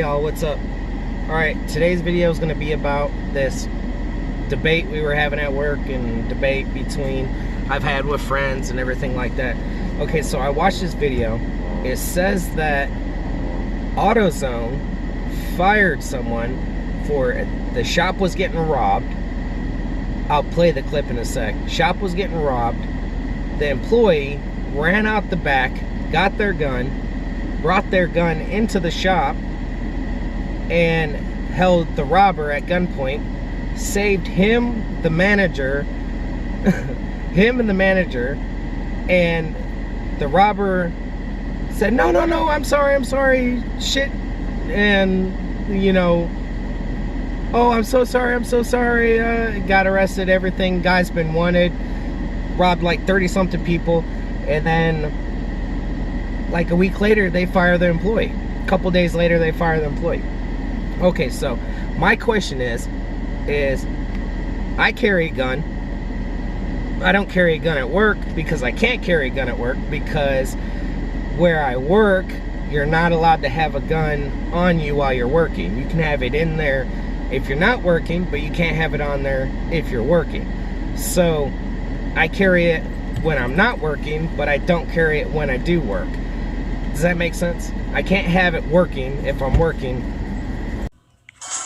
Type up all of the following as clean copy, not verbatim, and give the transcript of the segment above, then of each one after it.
y'all, what's up? Alright, today's video is going to be about this debate we were having at work and debate between I've had with friends and everything like that. Okay, so I watched this video. It says that AutoZone fired someone for the shop was getting robbed. I'll play the clip in a sec. Shop was getting robbed. The employee ran out the back, got their gun, brought their gun into the shop, and held the robber at gunpoint, saved him, the manager, him and the manager, and the robber said, no, I'm sorry, shit, and, you know, oh, I'm so sorry, got arrested, everything, guy's been wanted, robbed like 30-something people, and then, like a week later, they fire the employee. A couple days later, they fire the employee. Okay, so my question is I carry a gun. I don't carry a gun at work because I can't carry a gun at work because where I work, you're not allowed to have a gun on you while you're working. You can have it in there if you're not working, but you can't have it on there if you're working. So I carry it when I'm not working, but I don't carry it when I do work. Does that make sense? I can't have it working if I'm working.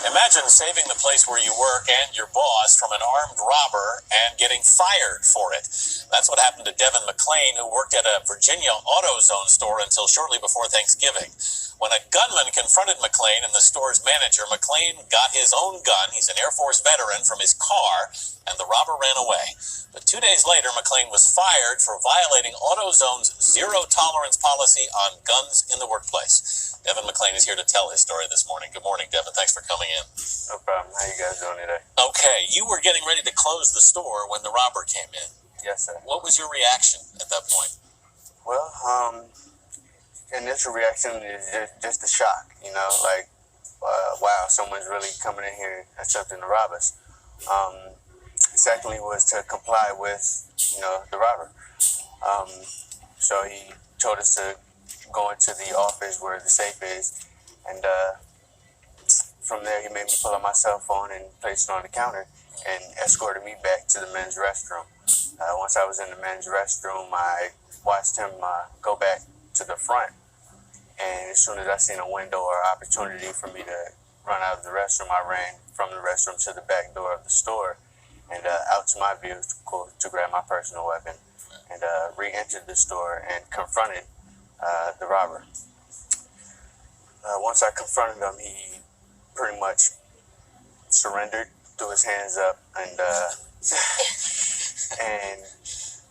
Imagine saving the place where you work and your boss from an armed robber and getting fired for it. That's what happened to Devin McLean, who worked at a Virginia AutoZone store until shortly before Thanksgiving. When a gunman confronted McLean and the store's manager, McLean got his own gun, he's an Air Force veteran, from his car, and the robber ran away. But 2 days later, McLean was fired for violating AutoZone's zero-tolerance policy on guns in the workplace. Devin McLean is here to tell his story this morning. Good morning, Devin. Thanks for coming in. No problem. How you guys doing today? Okay, you were getting ready to close the store when the robber came in. Yes, sir. What was your reaction at that point? Well, initial reaction is just a shock, you know, like, wow, someone's really coming in here and attempting to rob us. Secondly was to comply with, you know, the robber. So he told us to go into the office where the safe is, and from there he made me pull out my cell phone and place it on the counter and escorted me back to the men's restroom. Once I was in the men's restroom, I watched him go back to the front, and as soon as I seen a window or opportunity for me to run out of the restroom, I ran from the restroom to the back door of the store and out to my vehicle to grab my personal weapon and re-entered the store and confronted the robber. Once I confronted him, he pretty much surrendered, threw his hands up, and and.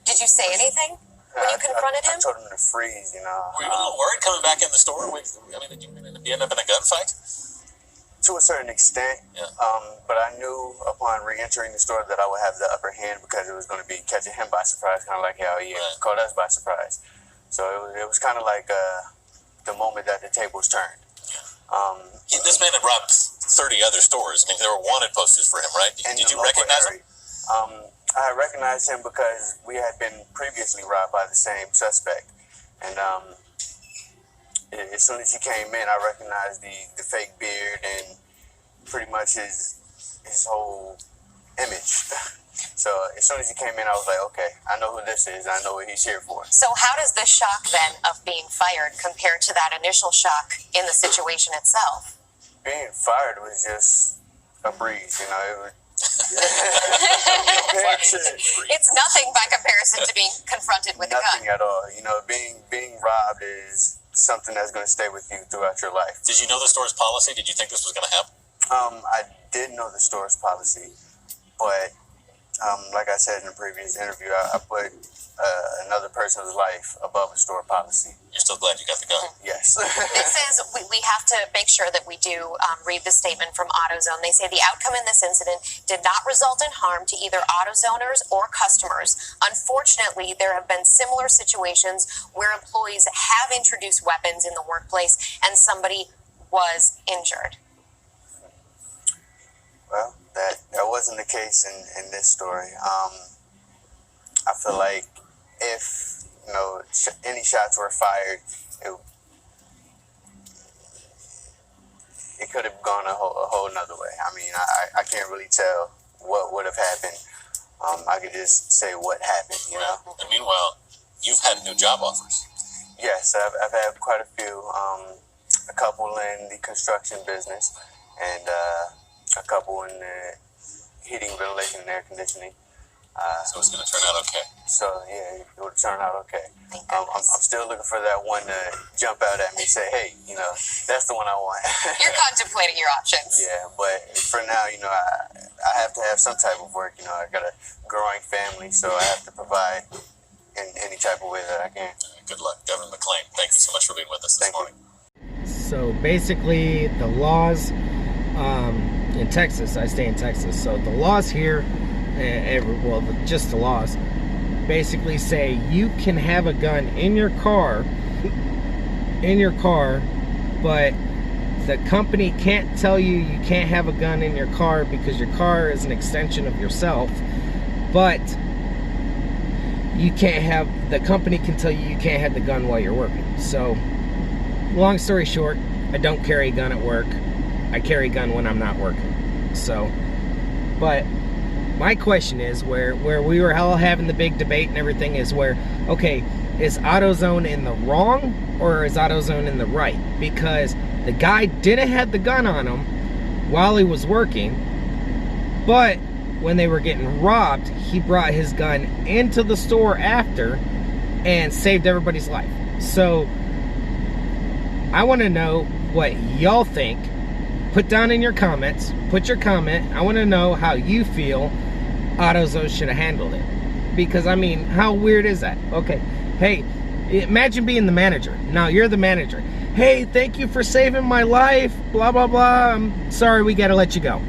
Did you say anything when you confronted him? I told him to freeze, you know. Were you a little worried coming back in the store? Did you end up in a gunfight? To a certain extent, yeah. But I knew upon re-entering the store that I would have the upper hand because it was going to be catching him by surprise, kind of like how he caught us by surprise. So it was kind of like the moment that the tables turned. This man had robbed 30 other stores. I mean, there were wanted posters for him, right? Did you recognize him? I recognized him because we had been previously robbed by the same suspect. And as soon as he came in, I recognized the fake beard and pretty much his whole image. So as soon as he came in, I was like, okay, I know who this is. I know what he's here for. So how does the shock then of being fired compare to that initial shock in the situation itself? Being fired was just a breeze, you know. It was, it's nothing by comparison to being confronted with a gun. Nothing at all. You know, being robbed is something that's going to stay with you throughout your life. Did you know the store's policy? Did you think this was going to happen? I did know the store's policy, but like I said in the previous interview, I put another person's life above a store policy. You're still glad you got the gun? Yes. This is, we have to make sure that we do read the statement from AutoZone. They say the outcome in this incident did not result in harm to either AutoZoners or customers. Unfortunately, there have been similar situations where employees have introduced weapons in the workplace and somebody was injured. Well, that wasn't the case in this story. I feel like if, you know, any shots were fired, it could have gone a whole nother way. I mean, I can't really tell what would have happened. I could just say what happened, you know. And meanwhile, you've had new job offers. Yes, I've had quite a few. A couple in the construction business, and a couple in the heating, ventilation, and air conditioning. So it's going to turn out okay. So yeah, it would turn out okay. Thank I'm goodness. still looking for that one to jump out at me, say, hey, you know, that's the one I want. You're contemplating your options. Yeah, but for now, you know, I have to have some type of work. You know, I got a growing family, so I have to provide in any type of way that I can. Good luck, Devin McClain. Thank you so much for being with us this Thank you. morning. So basically, the laws in Texas, I stay in Texas, so the laws here, just the laws, basically say you can have a gun in your car, but the company can't tell you you can't have a gun in your car because your car is an extension of yourself, but you can't have, the company can tell you can't have the gun while you're working. So long story short, I don't carry a gun at work. I carry a gun when I'm not working. So, but my question is, where we were all having the big debate and everything, is where, okay, is AutoZone in the wrong or is AutoZone in the right? Because the guy didn't have the gun on him while he was working, but when they were getting robbed, he brought his gun into the store after and saved everybody's life. So I want to know what y'all think. Put down in your comments, put your comment. I want to know how you feel AutoZone should have handled it. Because, I mean, how weird is that? Okay, hey, imagine being the manager. Now, you're the manager. Hey, thank you for saving my life, blah, blah, blah. I'm sorry, we got to let you go.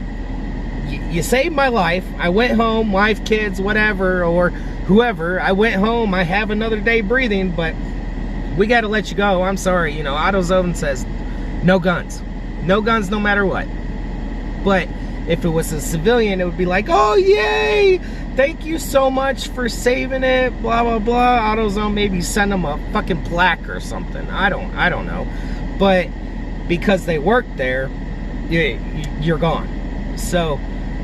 You saved my life. I went home, wife, kids, whatever, or whoever. I went home. I have another day breathing, but we got to let you go. I'm sorry. You know, AutoZone says no guns. No guns no matter what. But if it was a civilian, it would be like, oh, yay! Thank you so much for saving it, blah, blah, blah. AutoZone maybe send them a fucking plaque or something. I don't know. But because they work there, you're gone. So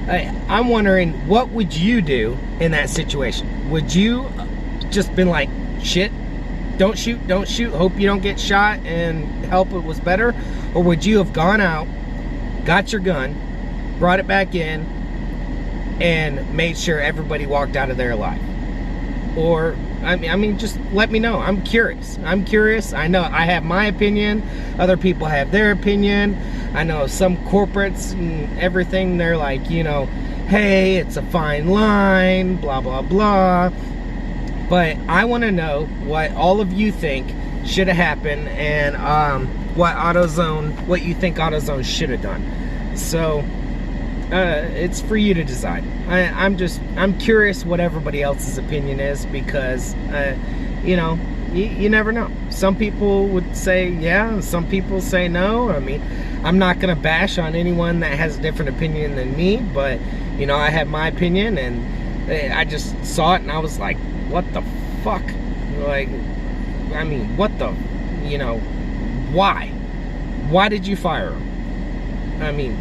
I'm wondering, what would you do in that situation? Would you just been like, shit, don't shoot, hope you don't get shot, and help it was better? Or would you have gone out, got your gun, brought it back in, and made sure everybody walked out of there alive? Or, I mean, just let me know. I'm curious. I know I have my opinion. Other people have their opinion. I know some corporates and everything, they're like, you know, hey, it's a fine line, blah, blah, blah. But I want to know what all of you think should have happened, and what you think AutoZone should have done. So it's for you to decide. I'm curious what everybody else's opinion is, because you know, you never know. Some people would say yeah, some people say no. I mean, I'm not gonna bash on anyone that has a different opinion than me, but you know, I have my opinion, and I just saw it and I was like, what the fuck? Like, I mean, what the, you know, why? Why did you fire him? I mean,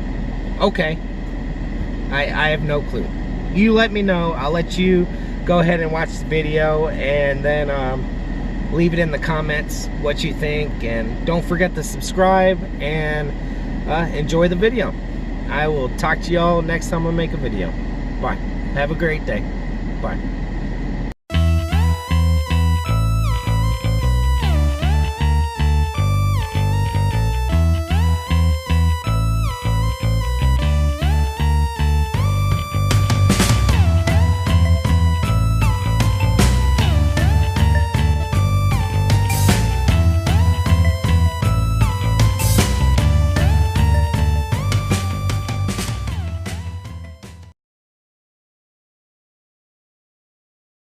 okay. I have no clue. You let me know. I'll let you go ahead and watch the video, and then leave it in the comments what you think, and don't forget to subscribe, and enjoy the video. I will talk to y'all next time I make a video. Bye. Have a great day. Bye.